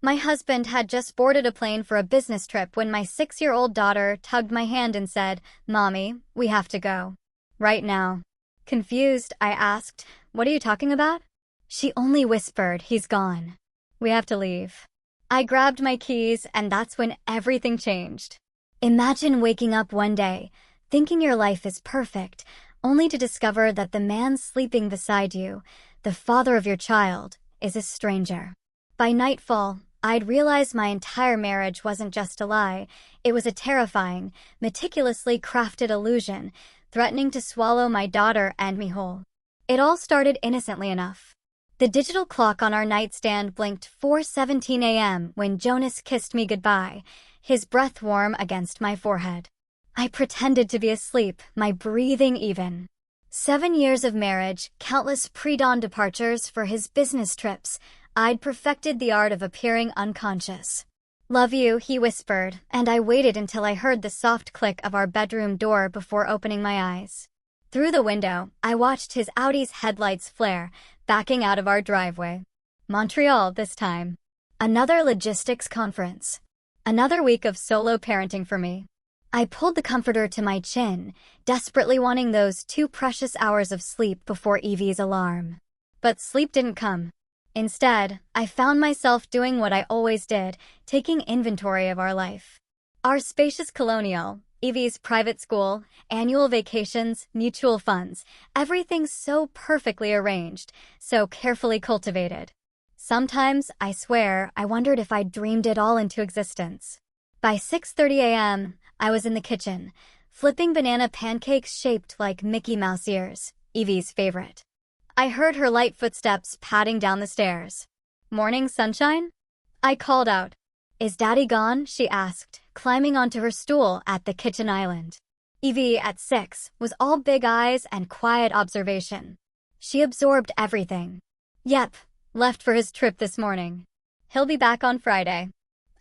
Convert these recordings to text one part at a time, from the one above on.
My husband had just boarded a plane for a business trip when my 6-year-old daughter tugged my hand and said, "Mommy, we have to go. Right now." Confused, I asked, "What are you talking about?" She only whispered, "He's gone. We have to leave." I grabbed my keys, and that's when everything changed. Imagine waking up one day, thinking your life is perfect, only to discover that the man sleeping beside you, the father of your child, is a stranger. By nightfall, I'd realized my entire marriage wasn't just a lie. It was a terrifying, meticulously crafted illusion, threatening to swallow my daughter and me whole. It all started innocently enough. The digital clock on our nightstand blinked 4:17 a.m. when Jonas kissed me goodbye, his breath warm against my forehead. I pretended to be asleep, my breathing even. 7 years of marriage, countless pre-dawn departures for his business trips. I'd perfected the art of appearing unconscious. "Love you," he whispered, and I waited until I heard the soft click of our bedroom door before opening my eyes. Through the window, I watched his Audi's headlights flare, backing out of our driveway. Montreal this time. Another logistics conference. Another week of solo parenting for me. I pulled the comforter to my chin, desperately wanting those 2 precious hours of sleep before Evie's alarm. But sleep didn't come. Instead, I found myself doing what I always did, taking inventory of our life. Our spacious colonial, Evie's private school, annual vacations, mutual funds, everything so perfectly arranged, so carefully cultivated. Sometimes, I swear, I wondered if I'd dreamed it all into existence. By 6:30 a.m., I was in the kitchen, flipping banana pancakes shaped like Mickey Mouse ears, Evie's favorite. I heard her light footsteps padding down the stairs. "Morning, sunshine?" I called out. "Is Daddy gone?" she asked, climbing onto her stool at the kitchen island. Evie, at 6, was all big eyes and quiet observation. She absorbed everything. "Yep, left for his trip this morning. He'll be back on Friday."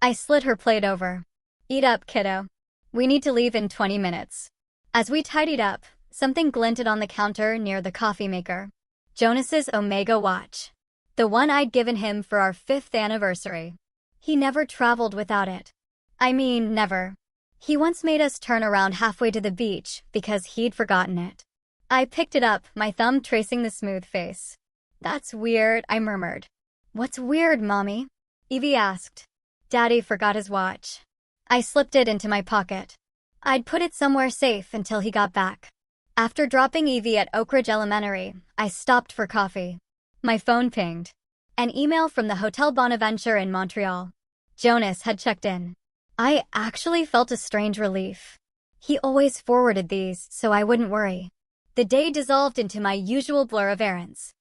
I slid her plate over. "Eat up, kiddo. We need to leave in 20 minutes. As we tidied up, something glinted on the counter near the coffee maker. Jonas's Omega watch. The one I'd given him for our 5th anniversary. He never traveled without it. I mean, never. He once made us turn around halfway to the beach because he'd forgotten it. I picked it up, my thumb tracing the smooth face. "That's weird," I murmured. "What's weird, Mommy?" Evie asked. "Daddy forgot his watch." I slipped it into my pocket. I'd put it somewhere safe until he got back. After dropping Evie at Oak Ridge Elementary, I stopped for coffee. My phone pinged. An email from the Hotel Bonaventure in Montreal. Jonas had checked in. I actually felt a strange relief. He always forwarded these, so I wouldn't worry. The day dissolved into my usual blur of errands.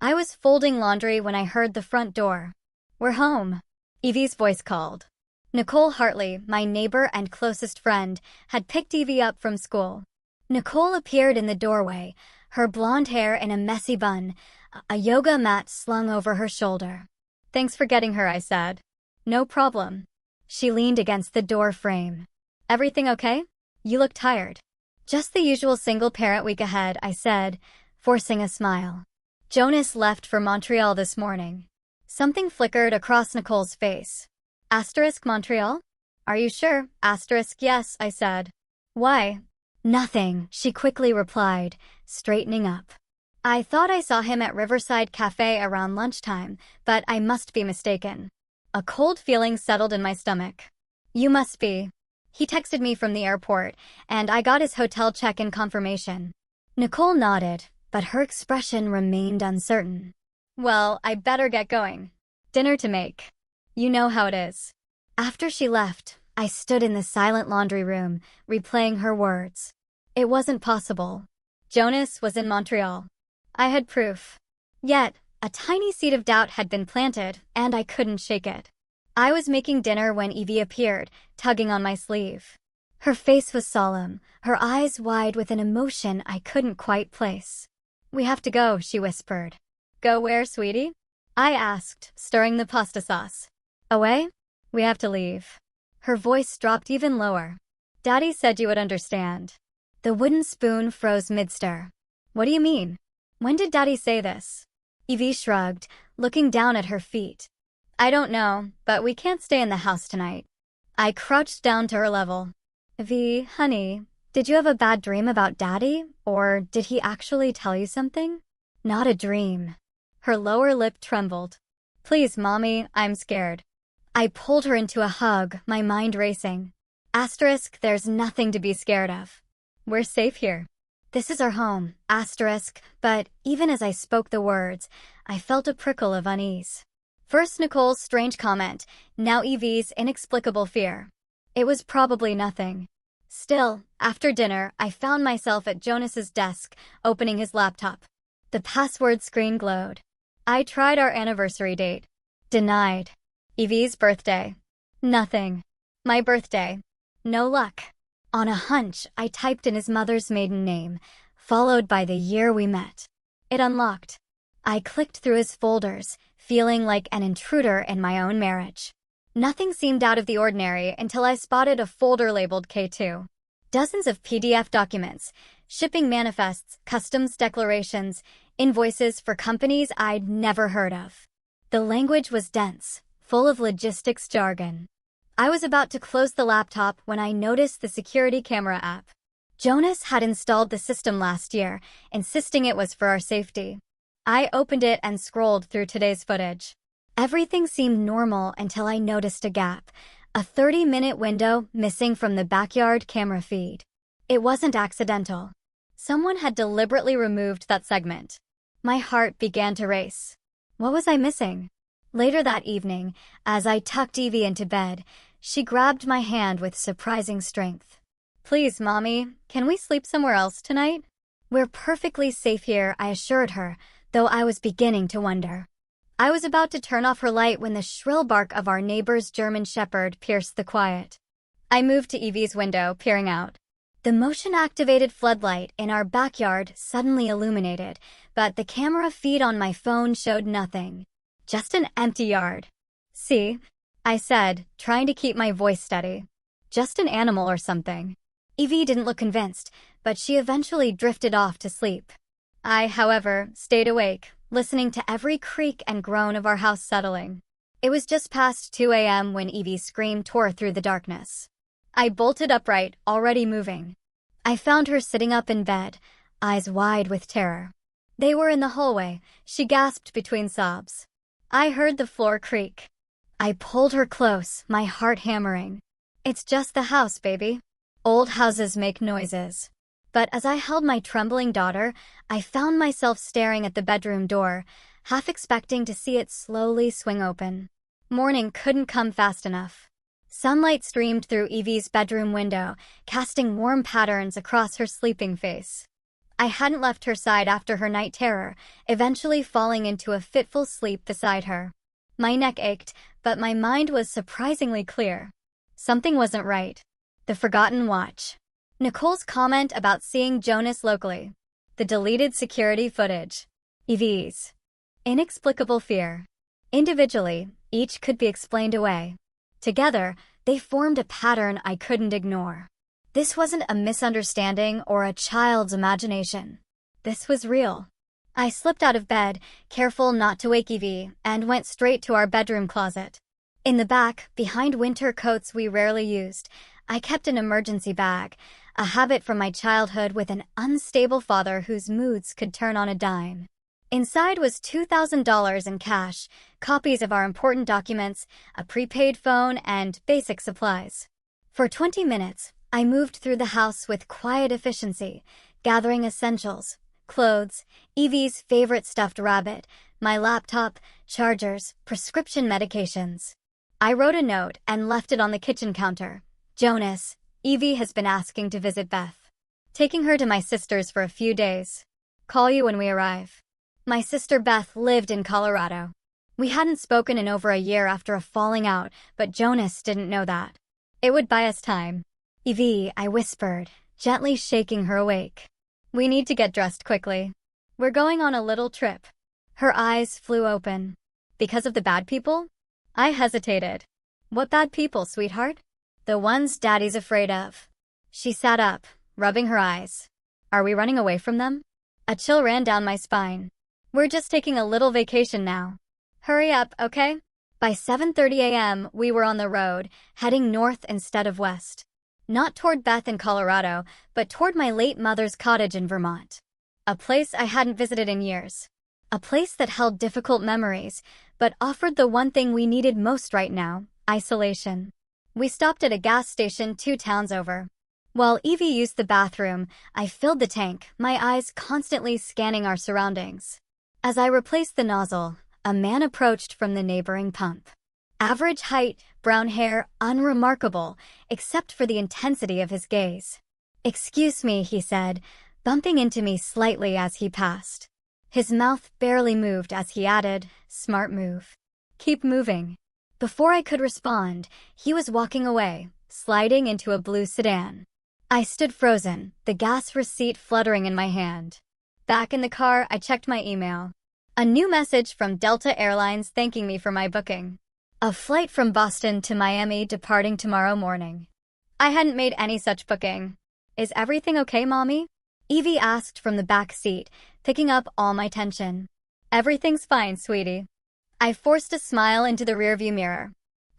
I was folding laundry when I heard the front door. "We're home," Evie's voice called. Nicole Hartley, my neighbor and closest friend, had picked Evie up from school. Nicole appeared in the doorway, her blonde hair in a messy bun, a yoga mat slung over her shoulder. "Thanks for getting her," I said. "No problem." She leaned against the door frame. "Everything okay? You look tired." "Just the usual single-parent week ahead," I said, forcing a smile. "Jonas left for Montreal this morning." Something flickered across Nicole's face. Montreal? "Are you sure?" Yes, I said. "Why?" "Nothing," she quickly replied, straightening up. "I thought I saw him at Riverside Cafe around lunchtime, but I must be mistaken." A cold feeling settled in my stomach. "You must be." He texted me from the airport, and I got his hotel check-in confirmation. Nicole nodded, but her expression remained uncertain. "Well, I better get going. Dinner to make. You know how it is." After she left, I stood in the silent laundry room, replaying her words. It wasn't possible. Jonas was in Montreal. I had proof. Yet, a tiny seed of doubt had been planted, and I couldn't shake it. I was making dinner when Evie appeared, tugging on my sleeve. Her face was solemn, her eyes wide with an emotion I couldn't quite place. "We have to go," she whispered. "Go where, sweetie?" I asked, stirring the pasta sauce. "Away? We have to leave." Her voice dropped even lower. "Daddy said you would understand." The wooden spoon froze mid-stir. "What do you mean? When did Daddy say this?" Evie shrugged, looking down at her feet. I don't know, but we can't stay in the house tonight. I crouched down to her level. V, honey, did you have a bad dream about Daddy? Or did he actually tell you something? Not a dream. Her lower lip trembled. Please, Mommy, I'm scared. I pulled her into a hug, my mind racing. Asterisk, there's nothing to be scared of. We're safe here. This is our home, asterisk, but even as I spoke the words, I felt a prickle of unease. First Nicole's strange comment, now Evie's inexplicable fear. It was probably nothing. Still, after dinner, I found myself at Jonas's desk, opening his laptop. The password screen glowed. I tried our anniversary date. Denied. Evie's birthday. Nothing. My birthday. No luck. On a hunch, I typed in his mother's maiden name, followed by the year we met. It unlocked. I clicked through his folders, feeling like an intruder in my own marriage. Nothing seemed out of the ordinary until I spotted a folder labeled K2. Dozens of PDF documents, shipping manifests, customs declarations, invoices for companies I'd never heard of. The language was dense, full of logistics jargon. I was about to close the laptop when I noticed the security camera app. Jonas had installed the system last year, insisting it was for our safety. I opened it and scrolled through today's footage. Everything seemed normal until I noticed a gap, a 30-minute window missing from the backyard camera feed. It wasn't accidental. Someone had deliberately removed that segment. My heart began to race. What was I missing? Later that evening, as I tucked Evie into bed, she grabbed my hand with surprising strength. Please, Mommy, can we sleep somewhere else tonight? We're perfectly safe here, I assured her, though I was beginning to wonder. I was about to turn off her light when the shrill bark of our neighbor's German shepherd pierced the quiet. I moved to Evie's window, peering out. The motion-activated floodlight in our backyard suddenly illuminated, but the camera feed on my phone showed nothing. Just an empty yard. See? I said, trying to keep my voice steady. Just an animal or something. Evie didn't look convinced, but she eventually drifted off to sleep. I, however, stayed awake, listening to every creak and groan of our house settling. It was just past 2 a.m. when Evie's scream tore through the darkness. I bolted upright, already moving. I found her sitting up in bed, eyes wide with terror. They were in the hallway. She gasped between sobs. I heard the floor creak. I pulled her close, my heart hammering. It's just the house, baby. Old houses make noises. But as I held my trembling daughter, I found myself staring at the bedroom door, half expecting to see it slowly swing open. Morning couldn't come fast enough. Sunlight streamed through Evie's bedroom window, casting warm patterns across her sleeping face. I hadn't left her side after her night terror, eventually falling into a fitful sleep beside her. My neck ached, but my mind was surprisingly clear. Something wasn't right. The forgotten watch. Nicole's comment about seeing Jonas locally. The deleted security footage. Evie's inexplicable fear. Individually, each could be explained away. Together, they formed a pattern I couldn't ignore. This wasn't a misunderstanding or a child's imagination. This was real. I slipped out of bed, careful not to wake Evie, and went straight to our bedroom closet. In the back, behind winter coats we rarely used, I kept an emergency bag, a habit from my childhood with an unstable father whose moods could turn on a dime. Inside was $2,000 in cash, copies of our important documents, a prepaid phone, and basic supplies. For 20 minutes, I moved through the house with quiet efficiency, gathering essentials, clothes, Evie's favorite stuffed rabbit, my laptop, chargers, prescription medications. I wrote a note and left it on the kitchen counter. Jonas, Evie has been asking to visit Beth. Taking her to my sister's for a few days. Call you when we arrive. My sister Beth lived in Colorado. We hadn't spoken in over a year after a falling out, but Jonas didn't know that. It would buy us time. Evie, I whispered, gently shaking her awake. We need to get dressed quickly. We're going on a little trip. Her eyes flew open. Because of the bad people? I hesitated. What bad people, sweetheart? The ones Daddy's afraid of. She sat up, rubbing her eyes. Are we running away from them? A chill ran down my spine. We're just taking a little vacation now. Hurry up, okay? By 7:30 a.m., we were on the road, heading north instead of west. Not toward Beth in Colorado, but toward my late mother's cottage in Vermont. A place I hadn't visited in years. A place that held difficult memories, but offered the one thing we needed most right now: isolation. We stopped at a gas station 2 towns over. While Evie used the bathroom, I filled the tank, my eyes constantly scanning our surroundings. As I replaced the nozzle, a man approached from the neighboring pump. Average height, brown hair, unremarkable, except for the intensity of his gaze. "Excuse me," he said, bumping into me slightly as he passed. His mouth barely moved as he added, "Smart move. Keep moving." Before I could respond, he was walking away, sliding into a blue sedan. I stood frozen, the gas receipt fluttering in my hand. Back in the car, I checked my email. A new message from Delta Airlines thanking me for my booking. A flight from Boston to Miami departing tomorrow morning. I hadn't made any such booking. "Is everything okay, Mommy?" Evie asked from the back seat, picking up all my tension. "Everything's fine, sweetie." I forced a smile into the rearview mirror.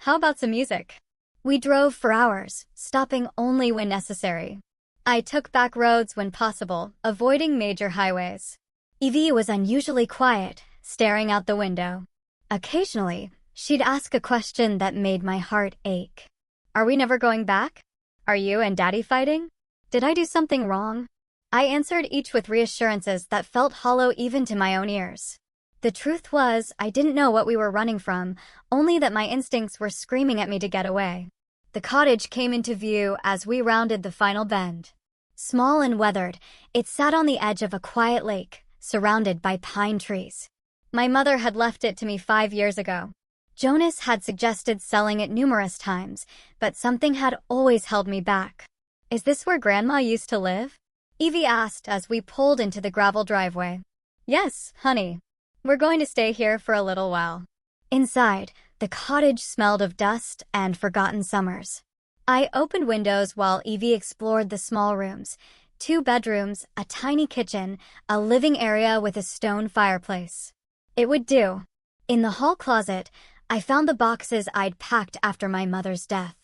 "How about some music?" We drove for hours, stopping only when necessary. I took back roads when possible, avoiding major highways. Evie was unusually quiet, staring out the window. Occasionally, she'd ask a question that made my heart ache. "Are we never going back? Are you and Daddy fighting? Did I do something wrong?" I answered each with reassurances that felt hollow even to my own ears. The truth was, I didn't know what we were running from, only that my instincts were screaming at me to get away. The cottage came into view as we rounded the final bend. Small and weathered, it sat on the edge of a quiet lake, surrounded by pine trees. My mother had left it to me 5 years ago. Jonas had suggested selling it numerous times, but something had always held me back. "Is this where Grandma used to live?" Evie asked as we pulled into the gravel driveway. "Yes, honey. We're going to stay here for a little while." Inside, the cottage smelled of dust and forgotten summers. I opened windows while Evie explored the small rooms. 2 bedrooms, a tiny kitchen, a living area with a stone fireplace. It would do. In the hall closet, I found the boxes I'd packed after my mother's death.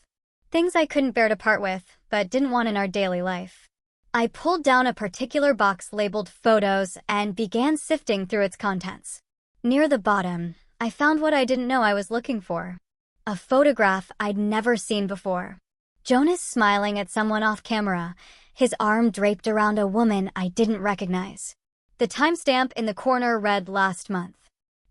Things I couldn't bear to part with, but didn't want in our daily life. I pulled down a particular box labeled Photos and began sifting through its contents. Near the bottom, I found what I didn't know I was looking for. A photograph I'd never seen before. Jonas smiling at someone off camera, his arm draped around a woman I didn't recognize. The timestamp in the corner read last month.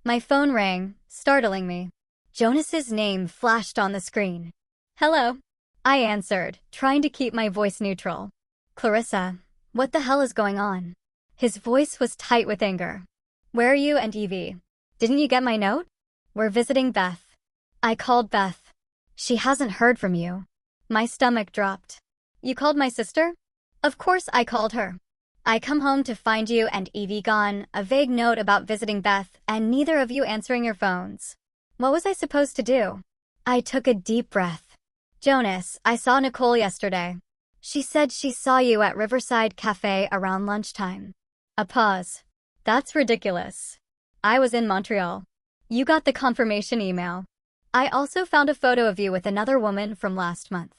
My phone rang, startling me. Jonas's name flashed on the screen. "Hello." I answered, trying to keep my voice neutral. "Clarissa, what the hell is going on?" His voice was tight with anger. "Where are you and Evie? Didn't you get my note? We're visiting Beth." I called Beth. "She hasn't heard from you." My stomach dropped. "You called my sister?" "Of course I called her. I come home to find you and Evie gone, a vague note about visiting Beth, and neither of you answering your phones. What was I supposed to do?" I took a deep breath. "Jonas, I saw Nicole yesterday. She said she saw you at Riverside Cafe around lunchtime." A pause. "That's ridiculous. I was in Montreal. You got the confirmation email. I also found a photo of you with another woman from last month."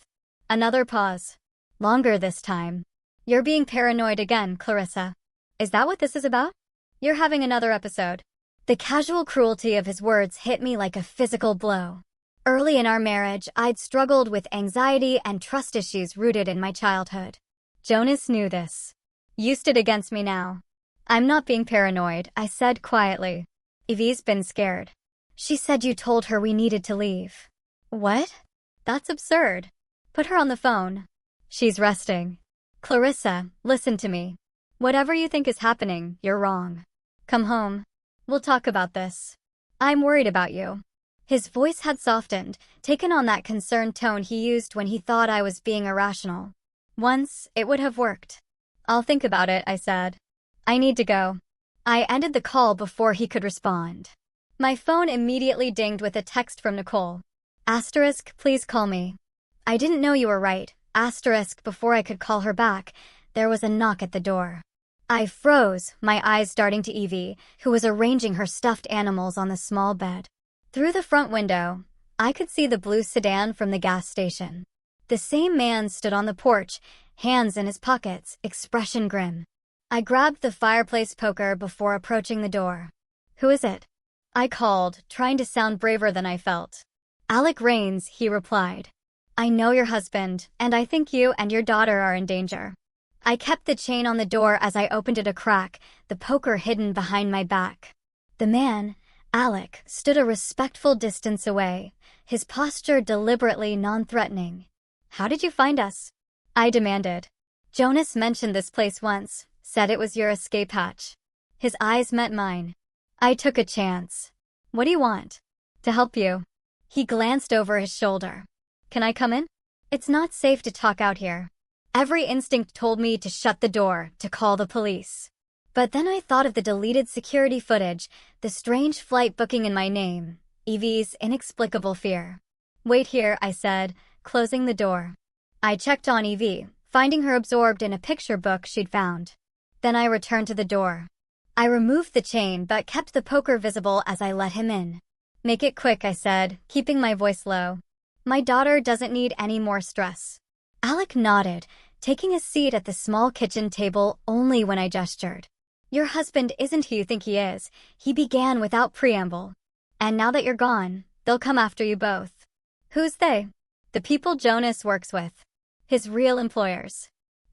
Another pause. Longer this time. "You're being paranoid again, Clarissa. Is that what this is about? You're having another episode." The casual cruelty of his words hit me like a physical blow. Early in our marriage, I'd struggled with anxiety and trust issues rooted in my childhood. Jonas knew this. Used it against me now. "I'm not being paranoid," I said quietly. "Evie's been scared. She said you told her we needed to leave." "What? That's absurd. Put her on the phone." "She's resting." "Clarissa, listen to me. Whatever you think is happening, you're wrong. Come home. We'll talk about this. I'm worried about you." His voice had softened, taken on that concerned tone he used when he thought I was being irrational. Once, it would have worked. "I'll think about it," I said. "I need to go." I ended the call before he could respond. My phone immediately dinged with a text from Nicole. "Asterisk, please call me." I didn't know you were right. Asterisk, before I could call her back, there was a knock at the door. I froze, my eyes darting to Evie, who was arranging her stuffed animals on the small bed. Through the front window, I could see the blue sedan from the gas station. The same man stood on the porch, hands in his pockets, expression grim. I grabbed the fireplace poker before approaching the door. "Who is it?" I called, trying to sound braver than I felt. "Alec Rains," he replied. "I know your husband, and I think you and your daughter are in danger." I kept the chain on the door as I opened it a crack, the poker hidden behind my back. The man, Alec, stood a respectful distance away, his posture deliberately non-threatening. "How did you find us?" I demanded. "Jonas mentioned this place once, said it was your escape hatch." His eyes met mine. I took a chance. "What do you want?" "To help you." He glanced over his shoulder. "Can I come in?" "It's not safe to talk out here." Every instinct told me to shut the door, to call the police. But then I thought of the deleted security footage, the strange flight booking in my name, Evie's inexplicable fear. "Wait here," I said, closing the door. I checked on Evie, finding her absorbed in a picture book she'd found. Then I returned to the door. I removed the chain but kept the poker visible as I let him in. "Make it quick," I said, keeping my voice low. "My daughter doesn't need any more stress." Alec nodded, taking a seat at the small kitchen table only when I gestured. "Your husband isn't who you think he is," he began without preamble. "And now that you're gone, they'll come after you both." "Who's they?" "The people Jonas works with. His real employers."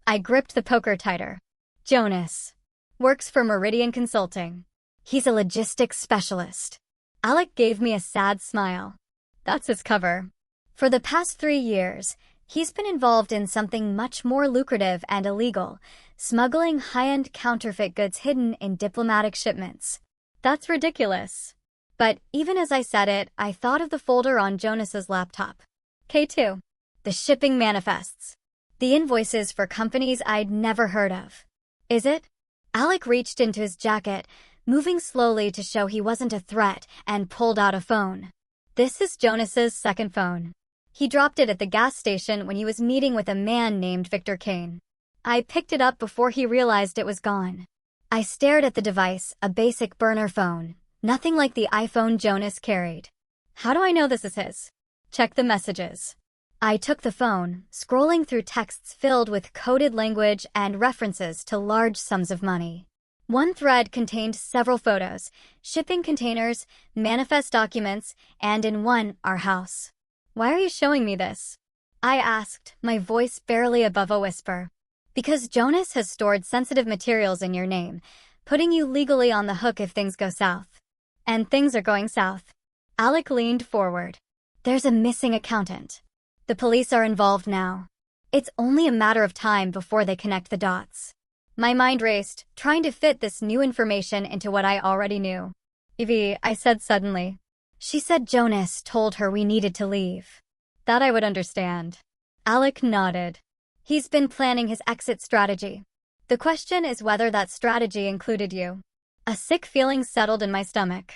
I gripped the poker tighter. "Jonas works for Meridian Consulting. He's a logistics specialist." Alec gave me a sad smile. "That's his cover. For the past 3 years, he's been involved in something much more lucrative and illegal, smuggling high-end counterfeit goods hidden in diplomatic shipments." "That's ridiculous." But even as I said it, I thought of the folder on Jonas's laptop. K2. The shipping manifests. The invoices for companies I'd never heard of. "Is it?" Alec reached into his jacket, moving slowly to show he wasn't a threat, and pulled out a phone. "This is Jonas's second phone. He dropped it at the gas station when he was meeting with a man named Victor Kane." I picked it up before he realized it was gone. I stared at the device, a basic burner phone, nothing like the iPhone Jonas carried. "How do I know this is his?" "Check the messages." I took the phone, scrolling through texts filled with coded language and references to large sums of money. One thread contained several photos, shipping containers, manifest documents, and in one, our house. "Why are you showing me this?" I asked, my voice barely above a whisper. "Because Jonas has stored sensitive materials in your name, putting you legally on the hook if things go south." "And things are going south." Alec leaned forward. "There's a missing accountant. The police are involved now. It's only a matter of time before they connect the dots." My mind raced, trying to fit this new information into what I already knew. "Evie," I said suddenly. "She said Jonas told her we needed to leave." "That I would understand." Alec nodded. "He's been planning his exit strategy. The question is whether that strategy included you." A sick feeling settled in my stomach.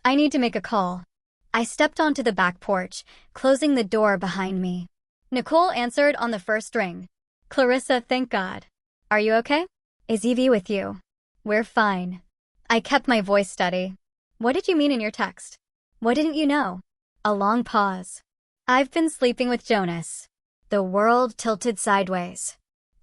"I need to make a call." I stepped onto the back porch, closing the door behind me. Nicole answered on the first ring. "Clarissa, thank God. Are you okay?" "Is Evie with you?" "We're fine." I kept my voice steady. "What did you mean in your text?" "What didn't you know?" A long pause. "I've been sleeping with Jonas." The world tilted sideways.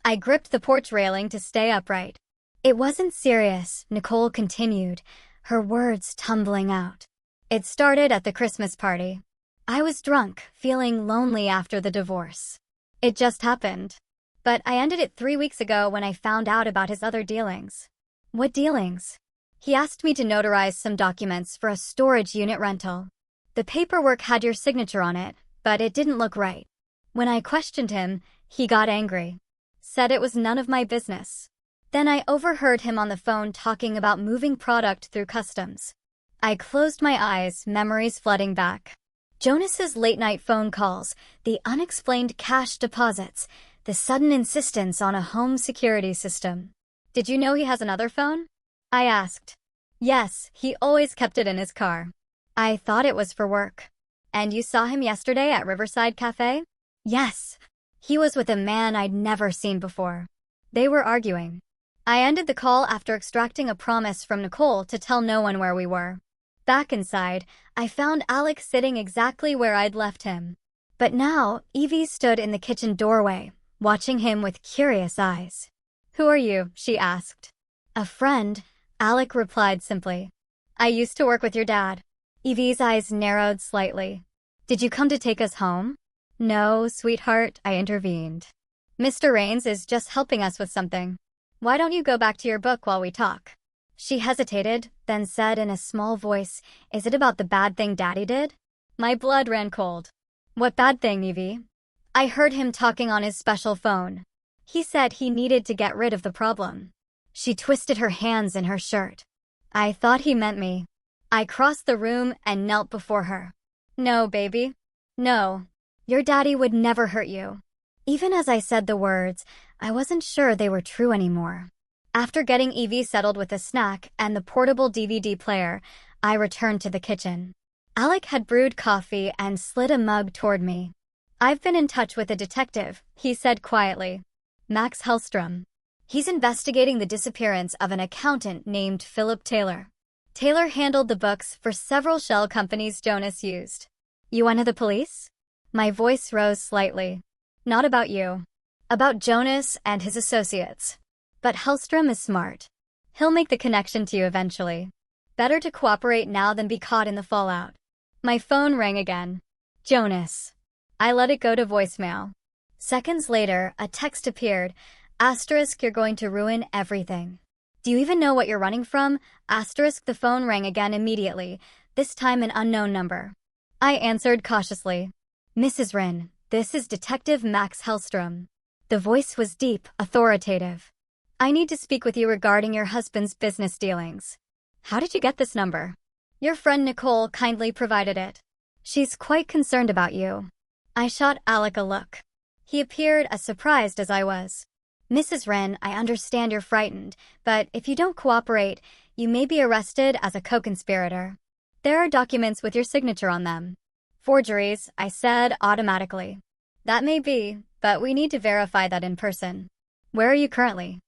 I gripped the porch railing to stay upright. "It wasn't serious," Nicole continued, her words tumbling out. "It started at the Christmas party. I was drunk, feeling lonely after the divorce. It just happened. But I ended it 3 weeks ago when I found out about his other dealings." "What dealings?" "He asked me to notarize some documents for a storage unit rental. The paperwork had your signature on it, but it didn't look right. When I questioned him, he got angry. Said it was none of my business. Then I overheard him on the phone talking about moving product through customs." I closed my eyes, memories flooding back. Jonas's late-night phone calls, the unexplained cash deposits, the sudden insistence on a home security system. "Did you know he has another phone?" I asked. "Yes, he always kept it in his car." "I thought it was for work." "And you saw him yesterday at Riverside Cafe?" "Yes." He was with a man I'd never seen before. They were arguing. I ended the call after extracting a promise from Nicole to tell no one where we were. Back inside, I found Alec sitting exactly where I'd left him. But now, Evie stood in the kitchen doorway, watching him with curious eyes. "Who are you?" she asked. "A friend," Alec replied simply. "I used to work with your dad." Evie's eyes narrowed slightly. "Did you come to take us home?" "No, sweetheart," I intervened. "Mr. Raines is just helping us with something. Why don't you go back to your book while we talk?" She hesitated, then said in a small voice, "Is it about the bad thing Daddy did?" My blood ran cold. "What bad thing, Evie?" I heard him talking on his special phone. He said he needed to get rid of the problem. She twisted her hands in her shirt. I thought he meant me. I crossed the room and knelt before her. "No, baby. No. Your daddy would never hurt you." Even as I said the words, I wasn't sure they were true anymore. After getting Evie settled with a snack and the portable DVD player, I returned to the kitchen. Alec had brewed coffee and slid a mug toward me. "I've been in touch with a detective," he said quietly. "Max Hellstrom. He's investigating the disappearance of an accountant named Philip Taylor. Taylor handled the books for several shell companies Jonas used." "You went to the police?" My voice rose slightly. "Not about you. About Jonas and his associates. But Hellstrom is smart. He'll make the connection to you eventually. Better to cooperate now than be caught in the fallout." My phone rang again. "Jonas." I let it go to voicemail. Seconds later, a text appeared. Asterisk, "You're going to ruin everything. Do you even know what you're running from?" Asterisk, the phone rang again immediately, this time an unknown number. I answered cautiously. "Mrs. Wren, this is Detective Max Hellstrom." The voice was deep, authoritative. "I need to speak with you regarding your husband's business dealings." "How did you get this number?" "Your friend Nicole kindly provided it. She's quite concerned about you." I shot Alec a look. He appeared as surprised as I was. "Mrs. Wren, I understand you're frightened, but if you don't cooperate, you may be arrested as a co-conspirator. There are documents with your signature on them." "Forgeries," I said automatically. "That may be, but we need to verify that in person." "Where are you currently?"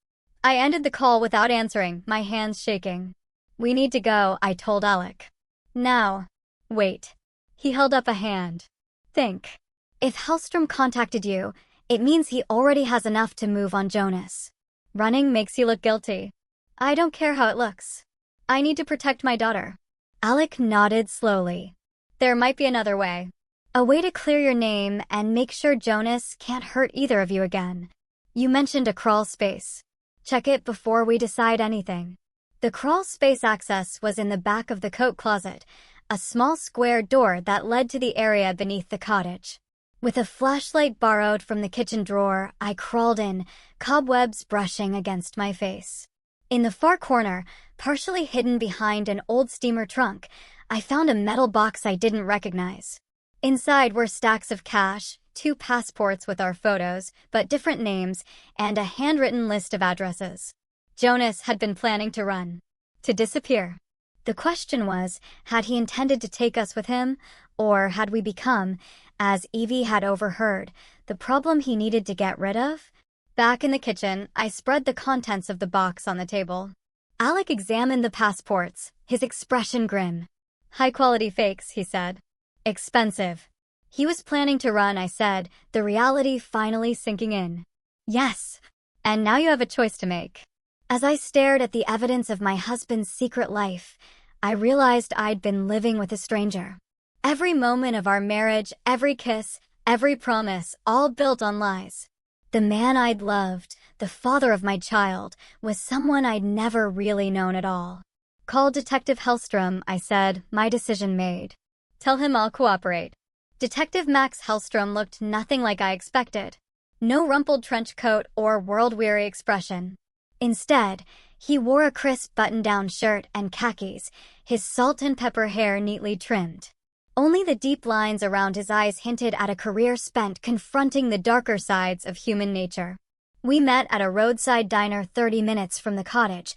I ended the call without answering, my hands shaking. "We need to go," I told Alec. "Now." "Wait." He held up a hand. "Think. If Hellstrom contacted you, it means he already has enough to move on Jonas. Running makes you look guilty. I don't care how it looks. I need to protect my daughter." Alec nodded slowly. "There might be another way. A way to clear your name and make sure Jonas can't hurt either of you again. You mentioned a crawl space. Check it before we decide anything." The crawl space access was in the back of the coat closet, a small square door that led to the area beneath the cottage. With a flashlight borrowed from the kitchen drawer, I crawled in, cobwebs brushing against my face. In the far corner, partially hidden behind an old steamer trunk, I found a metal box I didn't recognize. Inside were stacks of cash, 2 passports with our photos, but different names, and a handwritten list of addresses. Jonas had been planning to run. To disappear. The question was, had he intended to take us with him, or had we become, as Evie had overheard, the problem he needed to get rid of? Back in the kitchen, I spread the contents of the box on the table. Alec examined the passports, his expression grim. "High-quality fakes," he said. "Expensive." He was planning to run, I said, the reality finally sinking in. "Yes. And now you have a choice to make." As I stared at the evidence of my husband's secret life, I realized I'd been living with a stranger. Every moment of our marriage, every kiss, every promise, all built on lies. The man I'd loved, the father of my child, was someone I'd never really known at all. "Call Detective Hellstrom," I said, my decision made. "Tell him I'll cooperate." Detective Max Hellstrom looked nothing like I expected. No rumpled trench coat or world-weary expression. Instead, he wore a crisp button-down shirt and khakis, his salt and pepper hair neatly trimmed. Only the deep lines around his eyes hinted at a career spent confronting the darker sides of human nature. We met at a roadside diner 30 minutes from the cottage,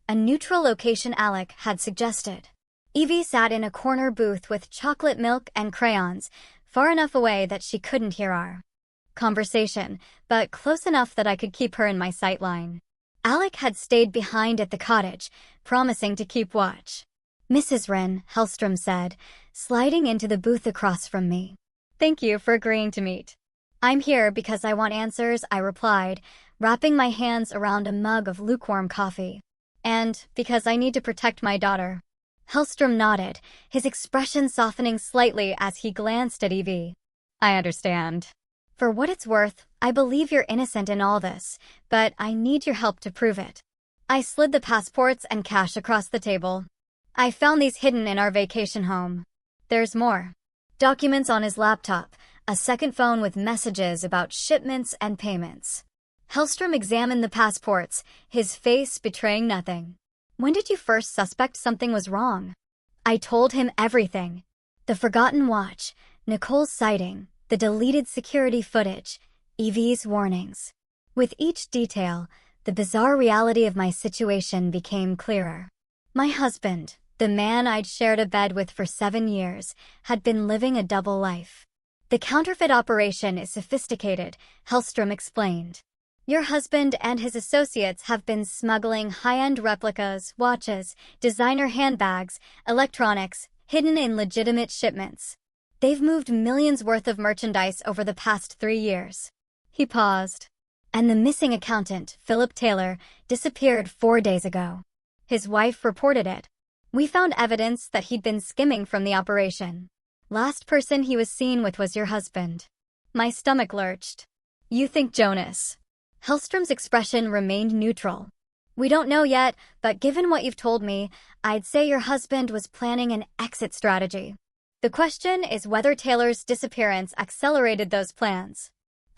a neutral location Alec had suggested. Evie sat in a corner booth with chocolate milk and crayons, far enough away that she couldn't hear our conversation, but close enough that I could keep her in my sight line. Alec had stayed behind at the cottage, promising to keep watch. Mrs. Wren, Hellstrom said, sliding into the booth across from me. Thank you for agreeing to meet. I'm here because I want answers, I replied, wrapping my hands around a mug of lukewarm coffee. And because I need to protect my daughter. Hellstrom nodded, his expression softening slightly as he glanced at Evie. I understand. For what it's worth, I believe you're innocent in all this, but I need your help to prove it. I slid the passports and cash across the table. I found these hidden in our vacation home. There's more. Documents on his laptop, a second phone with messages about shipments and payments. Hellstrom examined the passports, his face betraying nothing. When did you first suspect something was wrong? I told him everything. The forgotten watch, Nicole's sighting, the deleted security footage, Evie's warnings. With each detail, the bizarre reality of my situation became clearer. My husband, the man I'd shared a bed with for 7 years, had been living a double life. The counterfeit operation is sophisticated, Hellstrom explained. Your husband and his associates have been smuggling high-end replicas, watches, designer handbags, electronics, hidden in legitimate shipments. They've moved millions worth of merchandise over the past 3 years. He paused. And the missing accountant, Philip Taylor, disappeared 4 days ago. His wife reported it. We found evidence that he'd been skimming from the operation. Last person he was seen with was your husband. My stomach lurched. You think Jonas? Hellstrom's expression remained neutral. We don't know yet, but given what you've told me, I'd say your husband was planning an exit strategy. The question is whether Taylor's disappearance accelerated those plans.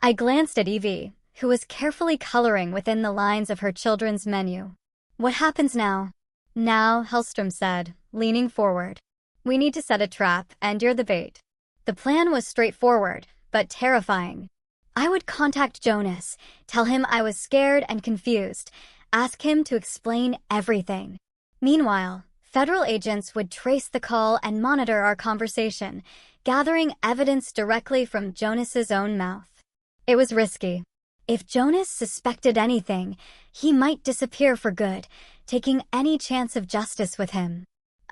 I glanced at Evie, who was carefully coloring within the lines of her children's menu. What happens now? Now, Hellstrom said, leaning forward. We need to set a trap, and you're the bait. The plan was straightforward, but terrifying. I would contact Jonas, tell him I was scared and confused, ask him to explain everything. Meanwhile, federal agents would trace the call and monitor our conversation, gathering evidence directly from Jonas's own mouth. It was risky. If Jonas suspected anything, he might disappear for good, taking any chance of justice with him.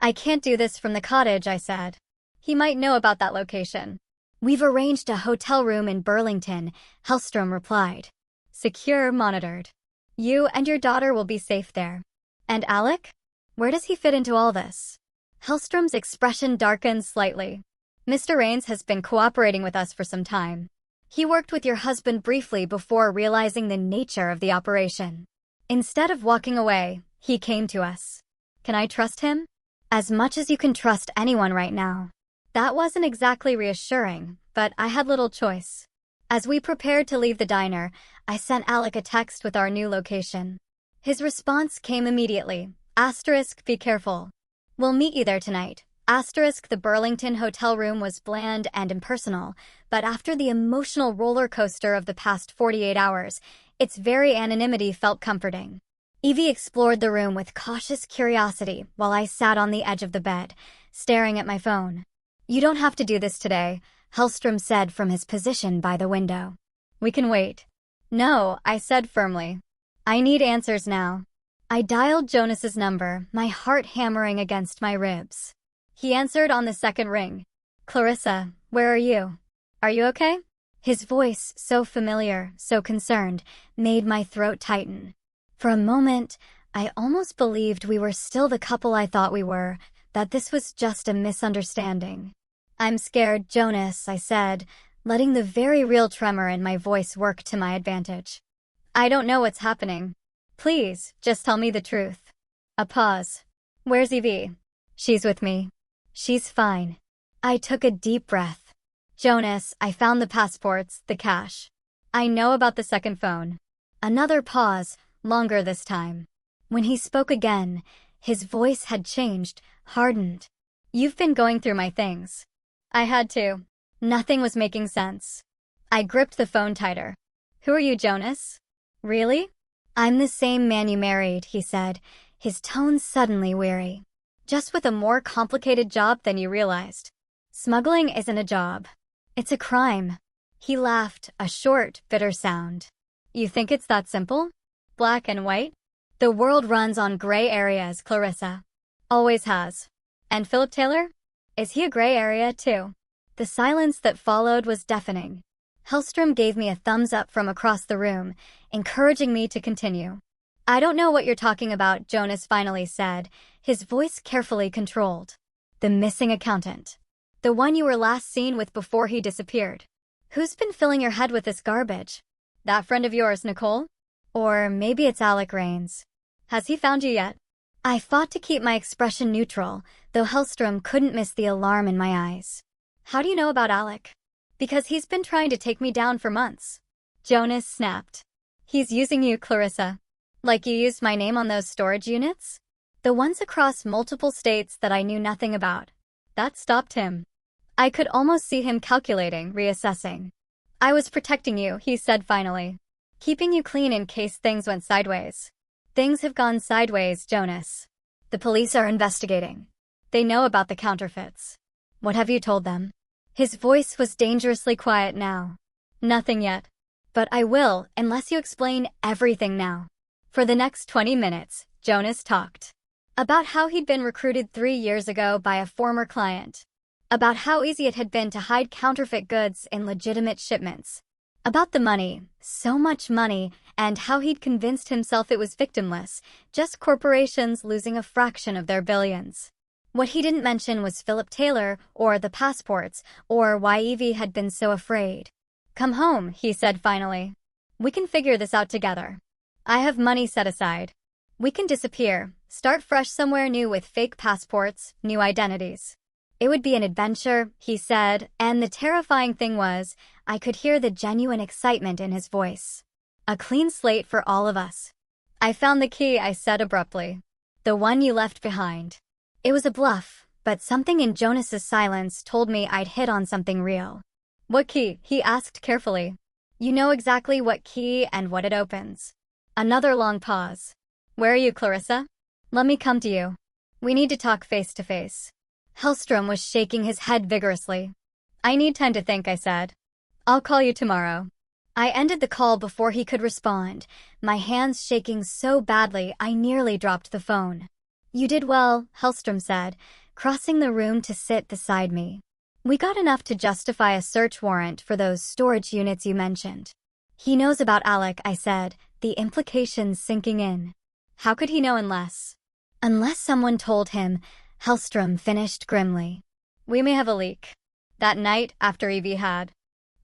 I can't do this from the cottage, I said. He might know about that location. We've arranged a hotel room in Burlington, Hellstrom replied. Secure, monitored. You and your daughter will be safe there. And Alec? Where does he fit into all this? Hellstrom's expression darkened slightly. Mr. Raines has been cooperating with us for some time. He worked with your husband briefly before realizing the nature of the operation. Instead of walking away, he came to us. Can I trust him? As much as you can trust anyone right now. That wasn't exactly reassuring, but I had little choice. As we prepared to leave the diner, I sent Alec a text with our new location. His response came immediately. *, be careful. We'll meet you there tonight. *, the Burlington hotel room was bland and impersonal, but after the emotional roller coaster of the past 48 hours, its very anonymity felt comforting. Evie explored the room with cautious curiosity while I sat on the edge of the bed, staring at my phone. You don't have to do this today, Hellstrom said from his position by the window. We can wait. No, I said firmly. I need answers now. I dialed Jonas's number, my heart hammering against my ribs. He answered on the second ring. Clarissa, where are you? Are you okay? His voice, so familiar, so concerned, made my throat tighten. For a moment, I almost believed we were still the couple I thought we were, that this was just a misunderstanding. I'm scared, Jonas, I said, letting the very real tremor in my voice work to my advantage. I don't know what's happening. Please, just tell me the truth. A pause. Where's Evie? She's with me. She's fine. I took a deep breath. Jonas, I found the passports, the cash. I know about the second phone. Another pause, longer this time. When he spoke again, his voice had changed, hardened. You've been going through my things. I had to. Nothing was making sense. I gripped the phone tighter. Who are you, Jonas? Really? I'm the same man you married, he said, his tone suddenly weary. Just with a more complicated job than you realized. Smuggling isn't a job. It's a crime. He laughed, a short, bitter sound. You think it's that simple? Black and white? The world runs on gray areas, Clarissa. Always has. And Philip Taylor? Is he a gray area, too? The silence that followed was deafening. Hellstrom gave me a thumbs up from across the room, encouraging me to continue. I don't know what you're talking about, Jonas finally said, his voice carefully controlled. The missing accountant. The one you were last seen with before he disappeared. Who's been filling your head with this garbage? That friend of yours, Nicole? Or maybe it's Alec Rains. Has he found you yet? I fought to keep my expression neutral, though Hellstrom couldn't miss the alarm in my eyes. How do you know about Alec? Because he's been trying to take me down for months. Jonas snapped. He's using you, Clarissa. Like you used my name on those storage units? The ones across multiple states that I knew nothing about. That stopped him. I could almost see him calculating, reassessing. I was protecting you, he said finally. Keeping you clean in case things went sideways. Things have gone sideways, Jonas. The police are investigating. They know about the counterfeits. What have you told them? His voice was dangerously quiet now. Nothing yet. But I will, unless you explain everything now. For the next 20 minutes, Jonas talked. About how he'd been recruited 3 years ago by a former client. About how easy it had been to hide counterfeit goods in legitimate shipments. About the money, so much money, and how he'd convinced himself it was victimless, just corporations losing a fraction of their billions. What he didn't mention was Philip Taylor, or the passports, or why Evie had been so afraid. Come home, he said finally. We can figure this out together. I have money set aside. We can disappear, start fresh somewhere new with fake passports, new identities. It would be an adventure, he said, and the terrifying thing was, I could hear the genuine excitement in his voice. A clean slate for all of us. I found the key, I said abruptly. The one you left behind. It was a bluff, but something in Jonas's silence told me I'd hit on something real. What key? He asked carefully. You know exactly what key and what it opens. Another long pause. Where are you, Clarissa? Let me come to you. We need to talk face to face. Hellstrom was shaking his head vigorously. I need time to think, I said. I'll call you tomorrow. I ended the call before he could respond, my hands shaking so badly I nearly dropped the phone. You did well, Hellstrom said, crossing the room to sit beside me. We got enough to justify a search warrant for those storage units you mentioned. He knows about Alec, I said, the implications sinking in. How could he know unless? Unless someone told him, Hellstrom finished grimly. We may have a leak. That night, after Evie had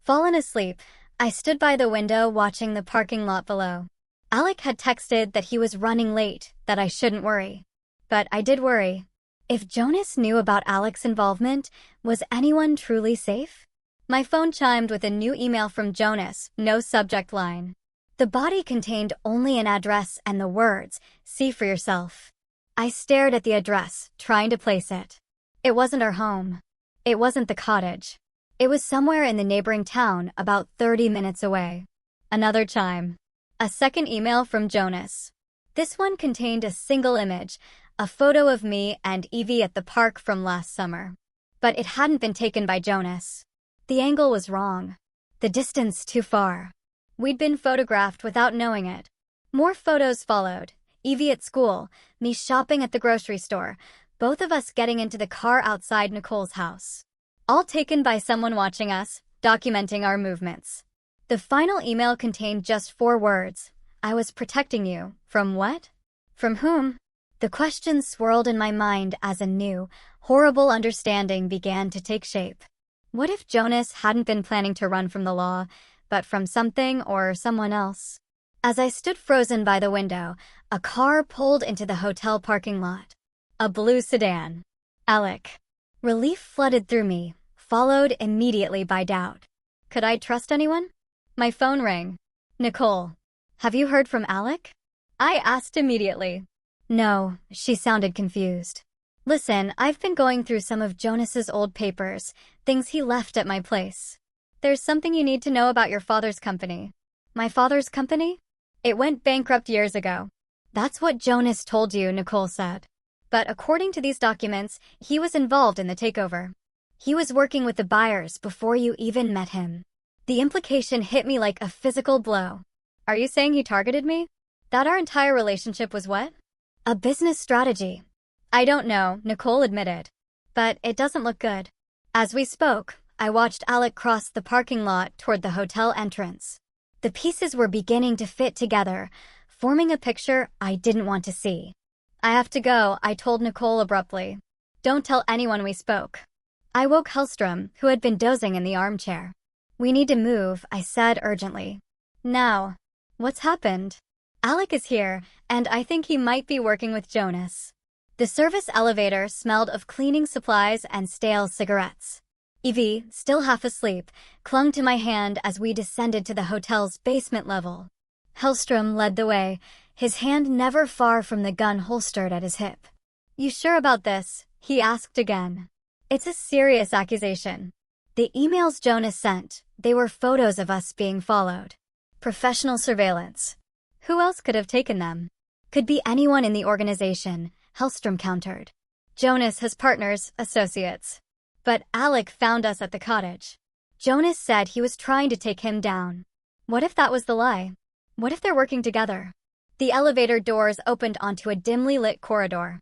fallen asleep, I stood by the window watching the parking lot below. Alec had texted that he was running late, that I shouldn't worry. But I did worry. If Jonas knew about Alec's involvement, was anyone truly safe? My phone chimed with a new email from Jonas, no subject line. The body contained only an address and the words, see for yourself. I stared at the address, trying to place it. It wasn't our home. It wasn't the cottage. It was somewhere in the neighboring town, about 30 minutes away. Another chime. A second email from Jonas. This one contained a single image, a photo of me and Evie at the park from last summer. But it hadn't been taken by Jonas. The angle was wrong. The distance too far. We'd been photographed without knowing it. More photos followed. Evie at school, me shopping at the grocery store, both of us getting into the car outside Nicole's house. All taken by someone watching us, documenting our movements. The final email contained just 4 words. I was protecting you. From what? From whom? The question swirled in my mind as a new, horrible understanding began to take shape. What if Jonas hadn't been planning to run from the law, but from something or someone else? As I stood frozen by the window, a car pulled into the hotel parking lot. A blue sedan. Alec. Relief flooded through me, followed immediately by doubt. Could I trust anyone? My phone rang. Nicole. Have you heard from Alec? I asked immediately. No, she sounded confused. Listen, I've been going through some of Jonas's old papers, things he left at my place. There's something you need to know about your father's company. My father's company? It went bankrupt years ago. That's what Jonas told you, Nicole said. But according to these documents, he was involved in the takeover. He was working with the buyers before you even met him. The implication hit me like a physical blow. Are you saying he targeted me? That our entire relationship was what? A business strategy. I don't know, Nicole admitted. but it doesn't look good. As we spoke, I watched Alec cross the parking lot toward the hotel entrance. The pieces were beginning to fit together, forming a picture I didn't want to see. I have to go, I told Nicole abruptly. Don't tell anyone we spoke. I woke Hellstrom, who had been dozing in the armchair. We need to move, I said urgently. Now. What's happened? Alec is here, and I think he might be working with Jonas. The service elevator smelled of cleaning supplies and stale cigarettes. Evie, still half asleep, clung to my hand as we descended to the hotel's basement level. Hellstrom led the way, his hand never far from the gun holstered at his hip. You sure about this? He asked again. It's a serious accusation. The emails Jonas sent, they were photos of us being followed. Professional surveillance. Who else could have taken them? Could be anyone in the organization, Hellstrom countered. Jonas has partners, associates. But Alec found us at the cottage. Jonas said he was trying to take him down. What if that was the lie? What if they're working together? The elevator doors opened onto a dimly lit corridor.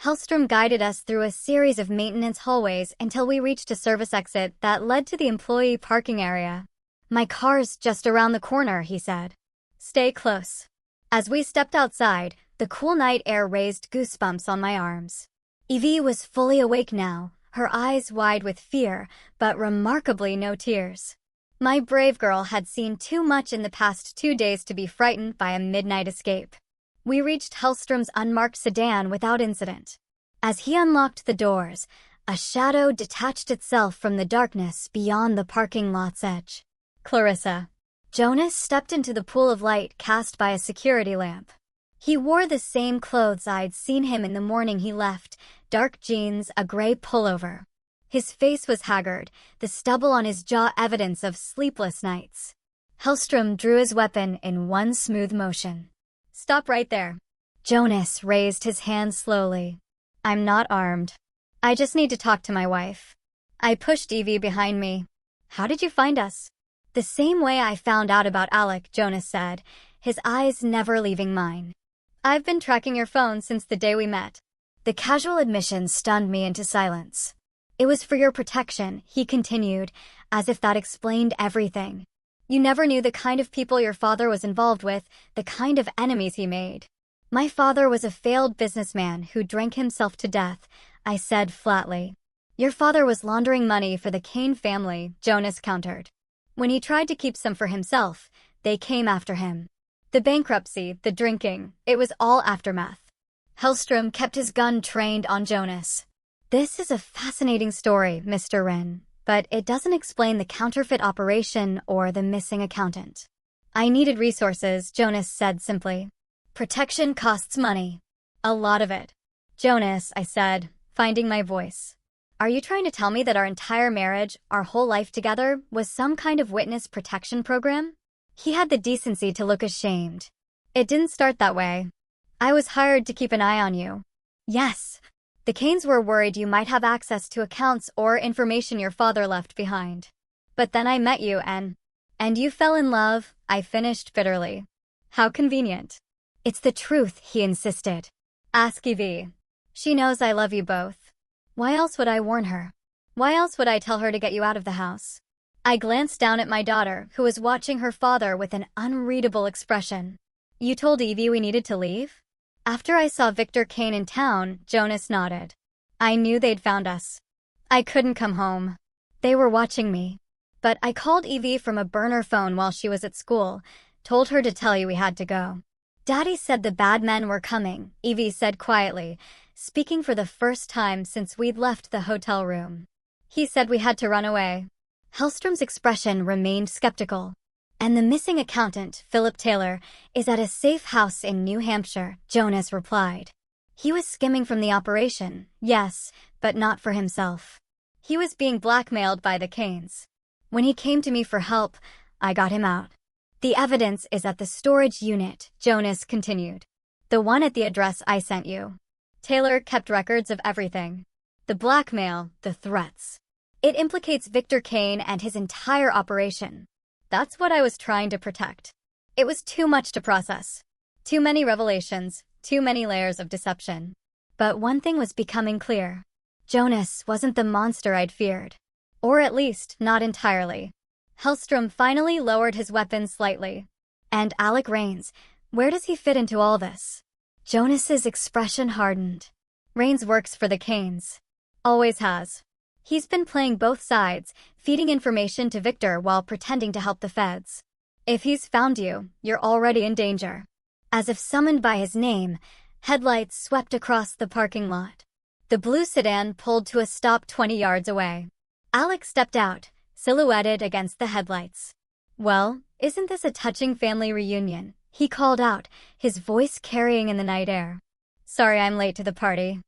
Hellstrom guided us through a series of maintenance hallways until we reached a service exit that led to the employee parking area. My car's just around the corner, he said. Stay close. As we stepped outside, the cool night air raised goosebumps on my arms. Evie was fully awake now, her eyes wide with fear, but remarkably no tears. My brave girl had seen too much in the past 2 days to be frightened by a midnight escape. We reached Hellstrom's unmarked sedan without incident. As he unlocked the doors, a shadow detached itself from the darkness beyond the parking lot's edge. Clarissa. Jonas stepped into the pool of light cast by a security lamp. He wore the same clothes I'd seen him in the morning he left, dark jeans, a gray pullover. His face was haggard, the stubble on his jaw evidence of sleepless nights. Hellstrom drew his weapon in one smooth motion. Stop right there. Jonas raised his hand slowly. I'm not armed. I just need to talk to my wife. I pushed Evie behind me. How did you find us? The same way I found out about Alec, Jonas said, his eyes never leaving mine. I've been tracking your phone since the day we met. The casual admission stunned me into silence. It was for your protection, he continued, as if that explained everything. You never knew the kind of people your father was involved with, the kind of enemies he made. My father was a failed businessman who drank himself to death, I said flatly. Your father was laundering money for the Kane family, Jonas countered. When he tried to keep some for himself, they came after him. The bankruptcy, the drinking, it was all aftermath. Hellstrom kept his gun trained on Jonas. This is a fascinating story, Mr. Wren, but it doesn't explain the counterfeit operation or the missing accountant. I needed resources, Jonas said simply. Protection costs money. A lot of it. Jonas, I said, finding my voice. Are you trying to tell me that our entire marriage, our whole life together, was some kind of witness protection program? He had the decency to look ashamed. It didn't start that way. I was hired to keep an eye on you. Yes. The Kanes were worried you might have access to accounts or information your father left behind. But then I met you and you fell in love, I finished bitterly. How convenient. It's the truth, he insisted. Ask Evie. She knows I love you both. Why else would I warn her? Why else would I tell her to get you out of the house? I glanced down at my daughter, who was watching her father with an unreadable expression. You told Evie we needed to leave? After I saw Victor Kane in town, Jonas nodded. I knew they'd found us. I couldn't come home. They were watching me. But I called Evie from a burner phone while she was at school, told her to tell you we had to go. Daddy said the bad men were coming, Evie said quietly, speaking for the first time since we'd left the hotel room. He said we had to run away. Hellstrom's expression remained skeptical. And the missing accountant, Philip Taylor, is at a safe house in New Hampshire, Jonas replied. He was skimming from the operation, yes, but not for himself. He was being blackmailed by the Kanes. When he came to me for help, I got him out. The evidence is at the storage unit, Jonas continued. The one at the address I sent you. Taylor kept records of everything. The blackmail, the threats. It implicates Victor Kane and his entire operation. That's what I was trying to protect. It was too much to process. Too many revelations, too many layers of deception. But one thing was becoming clear. Jonas wasn't the monster I'd feared. Or at least, not entirely. Hellstrom finally lowered his weapon slightly. And Alec Rains, where does he fit into all this? Jonas's expression hardened. Rains works for the Canes. Always has. He's been playing both sides, feeding information to Victor while pretending to help the feds. If he's found you, you're already in danger. As if summoned by his name, headlights swept across the parking lot. The blue sedan pulled to a stop 20 yards away. Alec stepped out, silhouetted against the headlights. "Well, isn't this a touching family reunion?" he called out, his voice carrying in the night air. "Sorry I'm late to the party."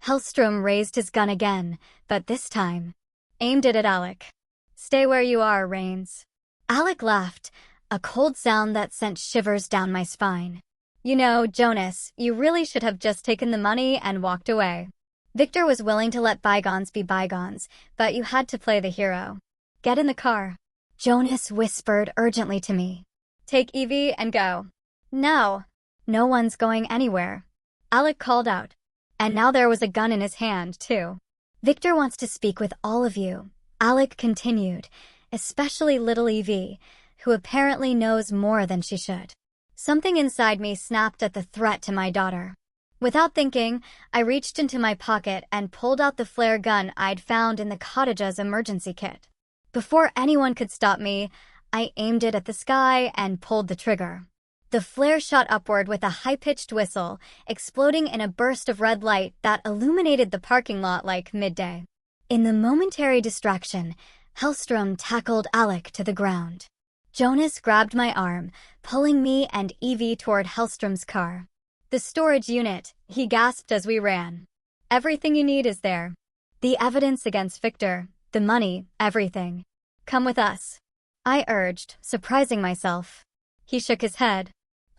Hellstrom raised his gun again, but this time, aimed it at Alec. "Stay where you are, Rains." Alec laughed, a cold sound that sent shivers down my spine. "You know, Jonas, you really should have just taken the money and walked away." Victor was willing to let bygones be bygones, but you had to play the hero. "Get in the car." Jonas whispered urgently to me. "Take Evie and go." "No. No one's going anywhere," Alec called out. And now there was a gun in his hand, too. "Victor wants to speak with all of you," Alec continued, "especially little Evie, who apparently knows more than she should." Something inside me snapped at the threat to my daughter. Without thinking, I reached into my pocket and pulled out the flare gun I'd found in the cottage's emergency kit. Before anyone could stop me, I aimed it at the sky and pulled the trigger. The flare shot upward with a high-pitched whistle, exploding in a burst of red light that illuminated the parking lot like midday. In the momentary distraction, Hellstrom tackled Alec to the ground. Jonas grabbed my arm, pulling me and Evie toward Hellstrom's car. "The storage unit," he gasped as we ran. "Everything you need is there. The evidence against Victor, the money, everything. Come with us," I urged, surprising myself. He shook his head.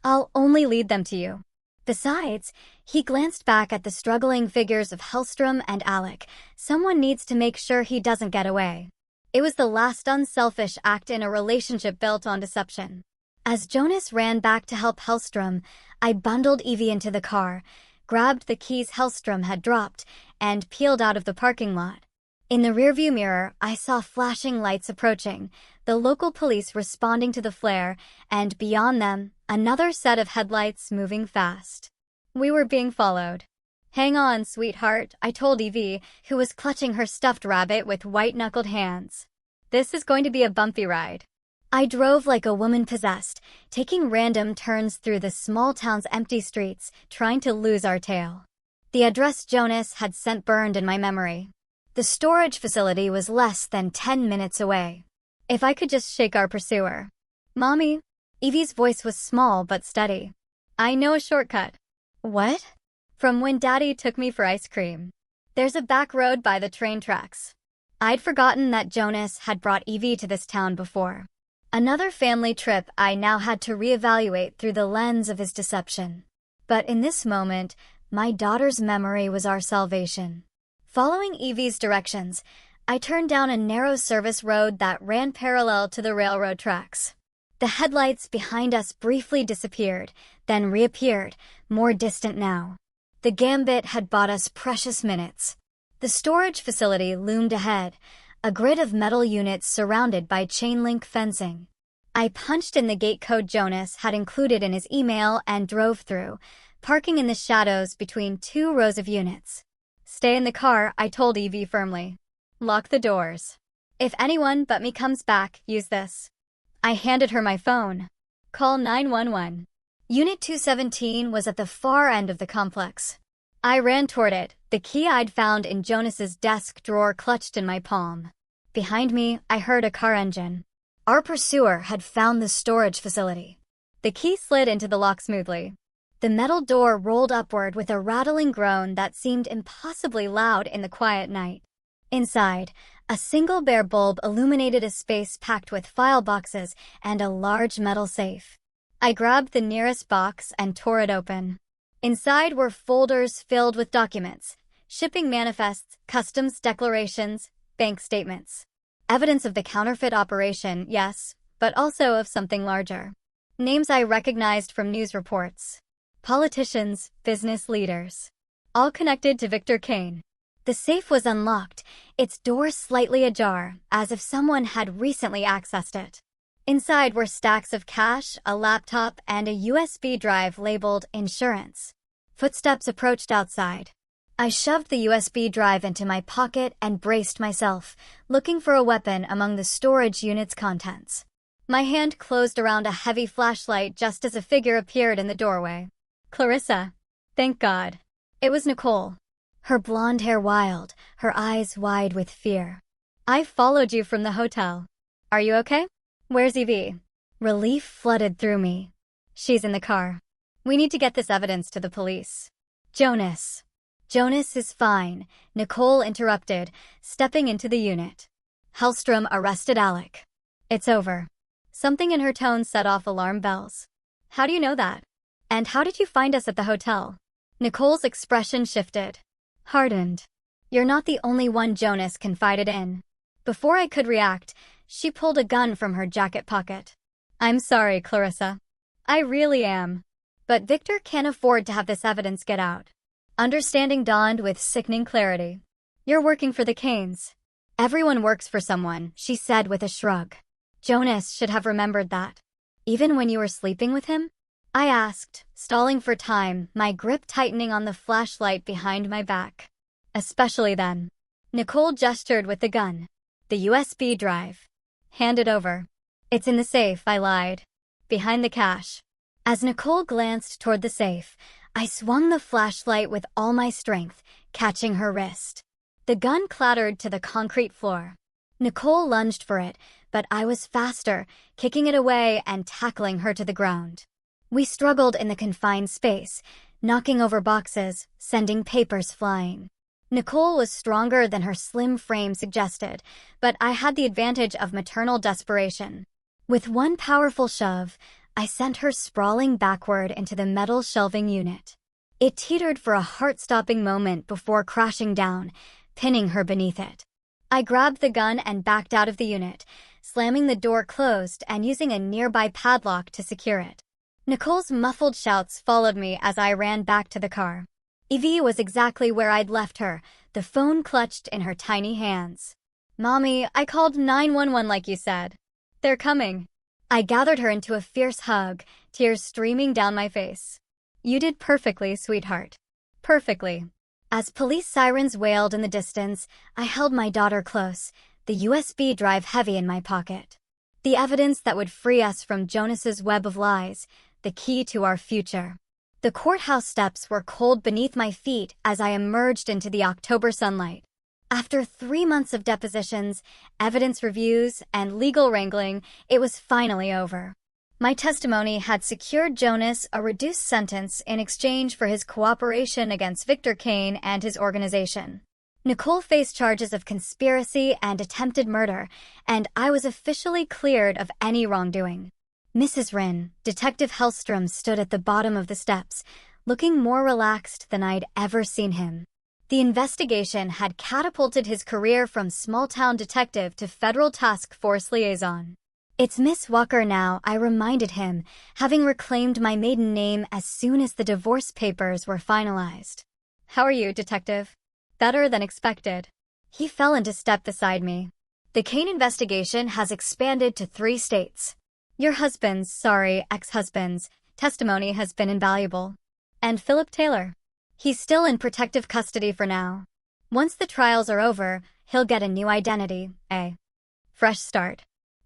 "I'll only lead them to you." Besides, he glanced back at the struggling figures of Hellstrom and Alec. Someone needs to make sure he doesn't get away. It was the last unselfish act in a relationship built on deception. As Jonas ran back to help Hellstrom, I bundled Evie into the car, grabbed the keys Hellstrom had dropped, and peeled out of the parking lot. In the rearview mirror, I saw flashing lights approaching, the local police responding to the flare, and beyond them, another set of headlights moving fast. We were being followed. "Hang on, sweetheart," I told Evie, who was clutching her stuffed rabbit with white-knuckled hands. "This is going to be a bumpy ride." I drove like a woman possessed, taking random turns through the small town's empty streets, trying to lose our tail. The address Jonas had sent burned in my memory. The storage facility was less than 10 minutes away. If I could just shake our pursuer. "Mommy." Evie's voice was small but steady. "I know a shortcut." "What?" "From when Daddy took me for ice cream. There's a back road by the train tracks." I'd forgotten that Jonas had brought Evie to this town before. Another family trip I now had to reevaluate through the lens of his deception. But in this moment, my daughter's memory was our salvation. Following Evie's directions, I turned down a narrow service road that ran parallel to the railroad tracks. The headlights behind us briefly disappeared, then reappeared, more distant now. The gambit had bought us precious minutes. The storage facility loomed ahead, a grid of metal units surrounded by chain-link fencing. I punched in the gate code Jonas had included in his email and drove through, parking in the shadows between two rows of units. "Stay in the car," I told Evie firmly. "Lock the doors. If anyone but me comes back, use this." I handed her my phone. "Call 911. Unit 217 was at the far end of the complex. I ran toward it, the key I'd found in Jonas's desk drawer clutched in my palm. Behind me, I heard a car engine. Our pursuer had found the storage facility. The key slid into the lock smoothly. The metal door rolled upward with a rattling groan that seemed impossibly loud in the quiet night. Inside, a single bare bulb illuminated a space packed with file boxes and a large metal safe. I grabbed the nearest box and tore it open. Inside were folders filled with documents, shipping manifests, customs declarations, bank statements. Evidence of the counterfeit operation, yes, but also of something larger. Names I recognized from news reports. Politicians, business leaders. All connected to Victor Kane. The safe was unlocked, its door slightly ajar, as if someone had recently accessed it. Inside were stacks of cash, a laptop, and a USB drive labeled insurance. Footsteps approached outside. I shoved the USB drive into my pocket and braced myself, looking for a weapon among the storage unit's contents. My hand closed around a heavy flashlight just as a figure appeared in the doorway. Clarissa. Thank God. It was Nicole. Her blonde hair wild, her eyes wide with fear. I followed you from the hotel. Are you okay? Where's Evie? Relief flooded through me. She's in the car. We need to get this evidence to the police. Jonas. Jonas is fine, Nicole interrupted, stepping into the unit. Hellstrom arrested Alec. It's over. Something in her tone set off alarm bells. How do you know that? And how did you find us at the hotel? Nicole's expression shifted. Hardened. You're not the only one Jonas confided in. Before I could react, she pulled a gun from her jacket pocket. I'm sorry, Clarissa. I really am. But Victor can't afford to have this evidence get out. Understanding dawned with sickening clarity. You're working for the Canes. Everyone works for someone, she said with a shrug. Jonas should have remembered that. Even when you were sleeping with him? I asked, stalling for time, my grip tightening on the flashlight behind my back. Especially then. Nicole gestured with the gun. The USB drive. Hand it over. It's in the safe, I lied. Behind the cash. As Nicole glanced toward the safe, I swung the flashlight with all my strength, catching her wrist. The gun clattered to the concrete floor. Nicole lunged for it, but I was faster, kicking it away and tackling her to the ground. We struggled in the confined space, knocking over boxes, sending papers flying. Nicole was stronger than her slim frame suggested, but I had the advantage of maternal desperation. With one powerful shove, I sent her sprawling backward into the metal shelving unit. It teetered for a heart-stopping moment before crashing down, pinning her beneath it. I grabbed the gun and backed out of the unit, slamming the door closed and using a nearby padlock to secure it. Nicole's muffled shouts followed me as I ran back to the car. Evie was exactly where I'd left her, the phone clutched in her tiny hands. Mommy, I called 911 like you said. They're coming. I gathered her into a fierce hug, tears streaming down my face. You did perfectly, sweetheart. Perfectly. As police sirens wailed in the distance, I held my daughter close, the USB drive heavy in my pocket. The evidence that would free us from Jonas's web of lies, the key to our future. The courthouse steps were cold beneath my feet as I emerged into the October sunlight. After 3 months of depositions, evidence reviews, and legal wrangling, it was finally over. My testimony had secured Jonas a reduced sentence in exchange for his cooperation against Victor Kane and his organization. Nicole faced charges of conspiracy and attempted murder, and I was officially cleared of any wrongdoing. Mrs. Wren, Detective Hellstrom stood at the bottom of the steps, looking more relaxed than I'd ever seen him. The investigation had catapulted his career from small-town detective to federal task force liaison. It's Miss Walker now, I reminded him, having reclaimed my maiden name as soon as the divorce papers were finalized. How are you, Detective? Better than expected. He fell into step beside me. The Kane investigation has expanded to 3 states. Your ex-husband's, testimony has been invaluable. And Philip Taylor. He's still in protective custody for now. Once the trials are over, he'll get a new identity, a fresh start.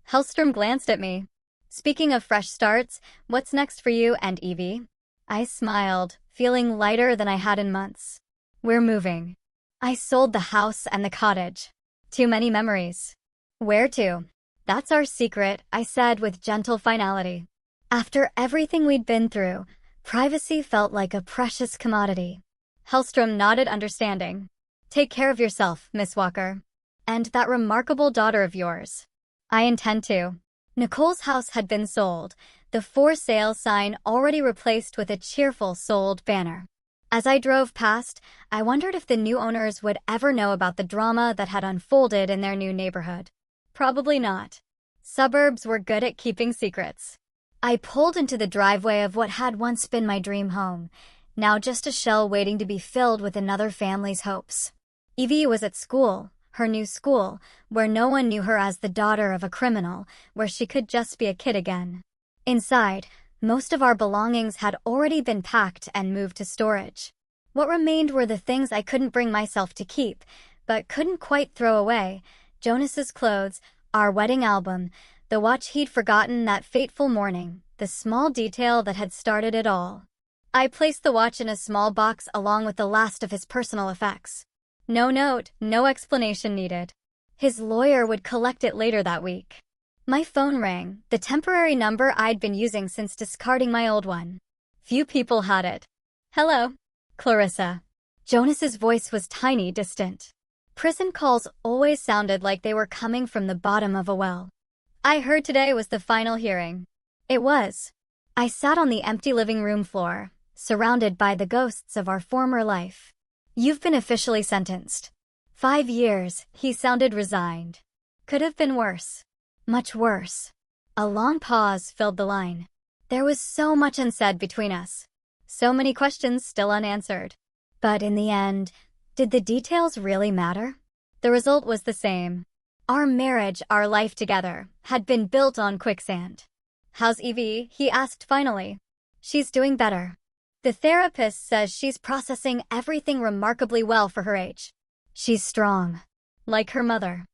Hellstrom glanced at me. Speaking of fresh starts, what's next for you and Evie? I smiled, feeling lighter than I had in months. We're moving. I sold the house and the cottage. Too many memories. Where to? That's our secret, I said with gentle finality. After everything we'd been through, privacy felt like a precious commodity. Hellstrom nodded understanding. Take care of yourself, Miss Walker. And that remarkable daughter of yours. I intend to. Nicole's house had been sold, the for sale sign already replaced with a cheerful sold banner. As I drove past, I wondered if the new owners would ever know about the drama that had unfolded in their new neighborhood. Probably not. Suburbs were good at keeping secrets. I pulled into the driveway of what had once been my dream home, now just a shell waiting to be filled with another family's hopes. Evie was at school, her new school, where no one knew her as the daughter of a criminal, where she could just be a kid again. Inside, most of our belongings had already been packed and moved to storage. What remained were the things I couldn't bring myself to keep, but couldn't quite throw away: Jonas's clothes, our wedding album, the watch he'd forgotten that fateful morning, the small detail that had started it all. I placed the watch in a small box along with the last of his personal effects. No note, no explanation needed. His lawyer would collect it later that week. My phone rang, the temporary number I'd been using since discarding my old one. Few people had it. "Hello, Clarissa." Jonas's voice was tiny, distant. Prison calls always sounded like they were coming from the bottom of a well. "I heard today was the final hearing." It was. I sat on the empty living room floor, surrounded by the ghosts of our former life. "You've been officially sentenced. 5 years," he sounded resigned. "Could have been worse. Much worse." A long pause filled the line. There was so much unsaid between us. So many questions still unanswered. But in the end, did the details really matter? The result was the same. Our marriage, our life together, had been built on quicksand. "How's Evie?" he asked finally. "She's doing better. The therapist says she's processing everything remarkably well for her age. She's strong. Like her mother."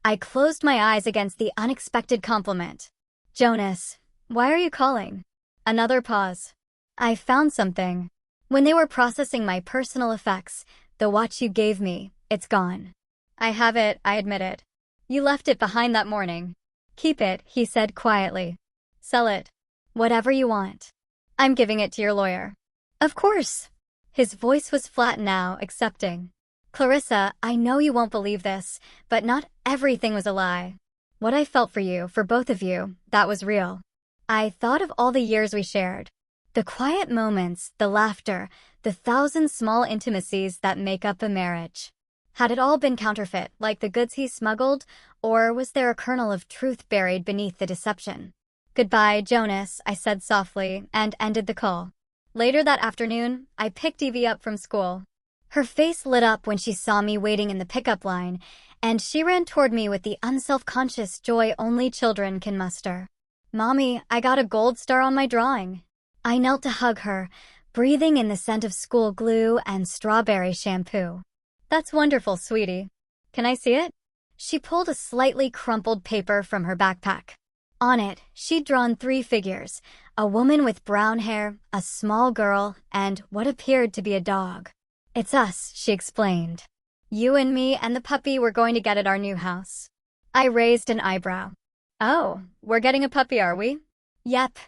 I closed my eyes against the unexpected compliment. "Jonas, why are you calling?" Another pause. "I found something. When they were processing my personal effects, the watch you gave me, it's gone." "I have it," I admitted. "You left it behind that morning." "Keep it," he said quietly. "Sell it. Whatever you want. I'm giving it to your lawyer." "Of course." His voice was flat now, accepting. "Clarissa, I know you won't believe this, but not everything was a lie. What I felt for you, for both of you, that was real. I thought of all the years we shared. The quiet moments, the laughter, the 1,000 small intimacies that make up a marriage. Had it all been counterfeit, like the goods he smuggled, or was there a kernel of truth buried beneath the deception?" "Goodbye, Jonas," I said softly, and ended the call. Later that afternoon, I picked Evie up from school. Her face lit up when she saw me waiting in the pickup line, and she ran toward me with the unself-conscious joy only children can muster. "Mommy, I got a gold star on my drawing." I knelt to hug her, breathing in the scent of school glue and strawberry shampoo. "That's wonderful, sweetie. Can I see it?" She pulled a slightly crumpled paper from her backpack. On it, she'd drawn 3 figures: a woman with brown hair, a small girl, and what appeared to be a dog. "It's us," she explained. "You and me and the puppy we're going to get at our new house." I raised an eyebrow. "Oh, we're getting a puppy, are we?" "Yep."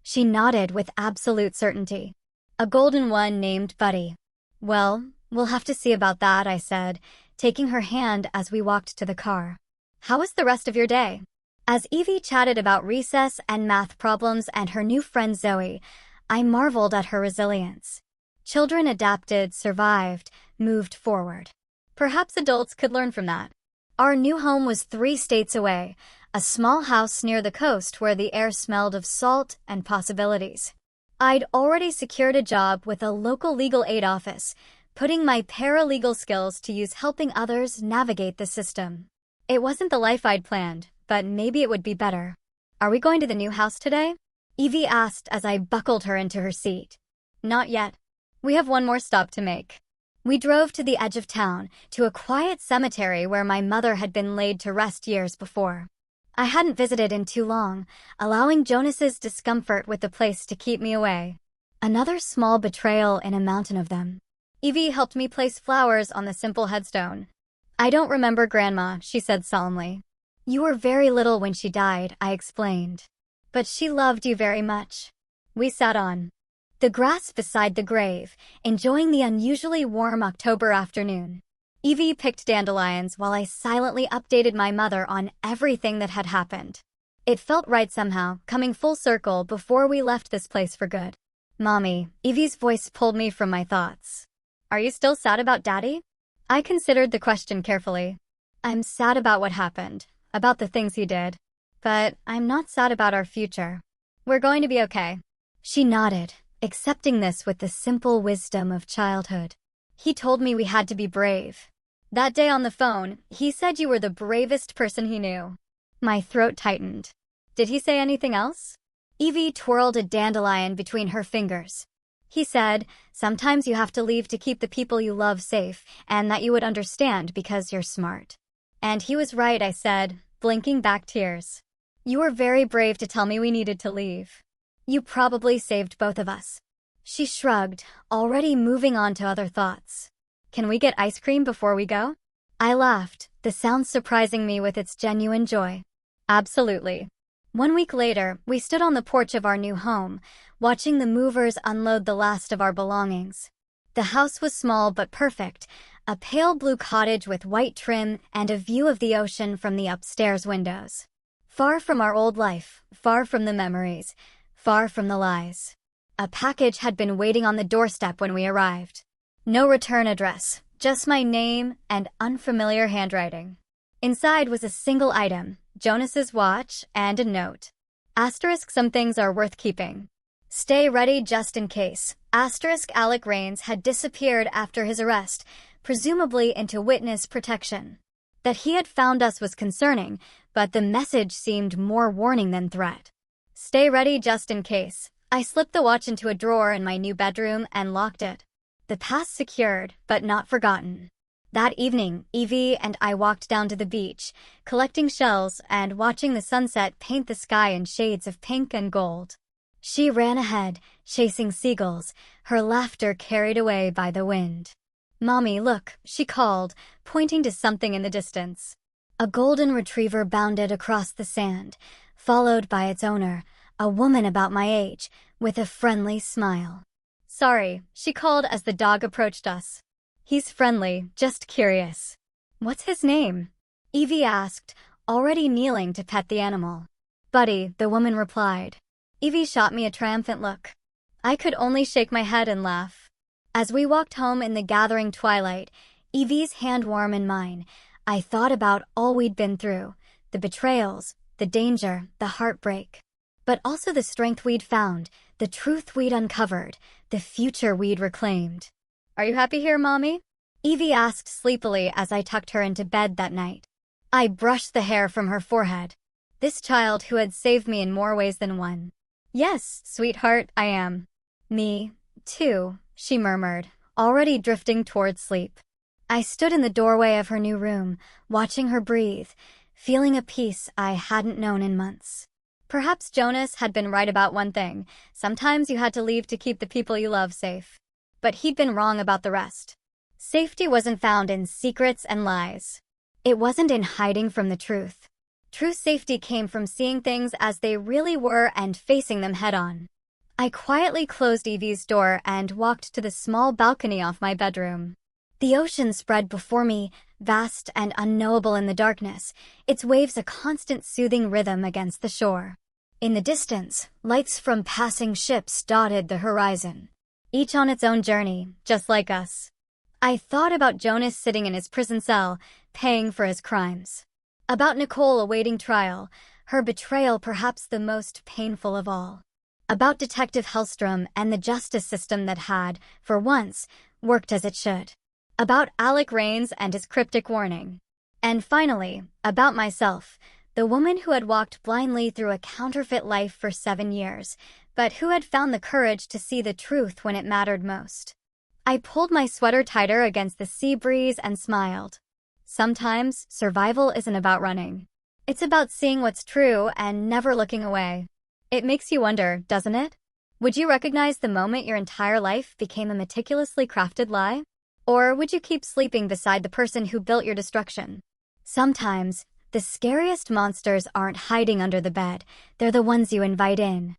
She nodded with absolute certainty. "A golden one named Buddy." "Well, we'll have to see about that," I said, taking her hand as we walked to the car. "How was the rest of your day?" As Evie chatted about recess and math problems and her new friend Zoe, I marveled at her resilience. Children adapted, survived, moved forward. Perhaps adults could learn from that. Our new home was 3 states away, a small house near the coast where the air smelled of salt and possibilities. I'd already secured a job with a local legal aid office, putting my paralegal skills to use helping others navigate the system. It wasn't the life I'd planned, but maybe it would be better. "Are we going to the new house today?" Evie asked as I buckled her into her seat. "Not yet. We have one more stop to make." We drove to the edge of town, to a quiet cemetery where my mother had been laid to rest years before. I hadn't visited in too long, allowing Jonas's discomfort with the place to keep me away. Another small betrayal in a mountain of them. Evie helped me place flowers on the simple headstone. "I don't remember Grandma," she said solemnly. "You were very little when she died," I explained. "But she loved you very much." We sat on the grass beside the grave, enjoying the unusually warm October afternoon. Evie picked dandelions while I silently updated my mother on everything that had happened. It felt right somehow, coming full circle before we left this place for good. "Mommy," Evie's voice pulled me from my thoughts. "Are you still sad about Daddy?" I considered the question carefully. "I'm sad about what happened, about the things he did. But I'm not sad about our future. We're going to be okay." She nodded, accepting this with the simple wisdom of childhood. "He told me we had to be brave. That day on the phone, he said you were the bravest person he knew. My throat tightened. Did he say anything else? Evie twirled a dandelion between her fingers. He said, sometimes you have to leave to keep the people you love safe, and that you would understand because you're smart. And he was right, I said, blinking back tears. You were very brave to tell me we needed to leave. You probably saved both of us. She shrugged, already moving on to other thoughts. Can we get ice cream before we go? I laughed, the sound surprising me with its genuine joy. Absolutely. 1 week later, we stood on the porch of our new home, watching the movers unload the last of our belongings. The house was small but perfect, a pale blue cottage with white trim and a view of the ocean from the upstairs windows. Far from our old life, far from the memories, far from the lies. A package had been waiting on the doorstep when we arrived. No return address, just my name and unfamiliar handwriting. Inside was a single item, Jonas's watch, and a note. Asterisk, some things are worth keeping. Stay ready just in case. Asterisk, Alec Rains had disappeared after his arrest, presumably into witness protection. That he had found us was concerning, but the message seemed more warning than threat. Stay ready just in case. I slipped the watch into a drawer in my new bedroom and locked it. The past secured, but not forgotten. That evening, Evie and I walked down to the beach, collecting shells and watching the sunset paint the sky in shades of pink and gold. She ran ahead, chasing seagulls, her laughter carried away by the wind. Mommy, look, she called, pointing to something in the distance. A golden retriever bounded across the sand, followed by its owner, a woman about my age, with a friendly smile. Sorry, she called as the dog approached us. He's friendly, just curious. What's his name? Evie asked, already kneeling to pet the animal. Buddy, the woman replied. Evie shot me a triumphant look. I could only shake my head and laugh. As we walked home in the gathering twilight, Evie's hand warm in mine, I thought about all we'd been through, the betrayals, the danger, the heartbreak. But also the strength we'd found, the truth we'd uncovered, the future we'd reclaimed. Are you happy here, Mommy? Evie asked sleepily as I tucked her into bed that night. I brushed the hair from her forehead. This child who had saved me in more ways than one. Yes, sweetheart, I am. Me, too, she murmured, already drifting toward sleep. I stood in the doorway of her new room, watching her breathe, feeling a peace I hadn't known in months. Perhaps Jonas had been right about one thing. Sometimes you had to leave to keep the people you love safe. But he'd been wrong about the rest. Safety wasn't found in secrets and lies. It wasn't in hiding from the truth. True safety came from seeing things as they really were and facing them head-on. I quietly closed Evie's door and walked to the small balcony off my bedroom. The ocean spread before me, vast and unknowable in the darkness, its waves a constant soothing rhythm against the shore. In the distance, lights from passing ships dotted the horizon. Each on its own journey, just like us. I thought about Jonas sitting in his prison cell, paying for his crimes. About Nicole awaiting trial, her betrayal perhaps the most painful of all. About Detective Hellstrom and the justice system that had, for once, worked as it should. About Alec Rains and his cryptic warning. And finally, about myself, the woman who had walked blindly through a counterfeit life for 7 years, but who had found the courage to see the truth when it mattered most. I pulled my sweater tighter against the sea breeze and smiled. Sometimes, survival isn't about running. It's about seeing what's true and never looking away. It makes you wonder, doesn't it? Would you recognize the moment your entire life became a meticulously crafted lie? Or would you keep sleeping beside the person who built your destruction? Sometimes, the scariest monsters aren't hiding under the bed, they're the ones you invite in.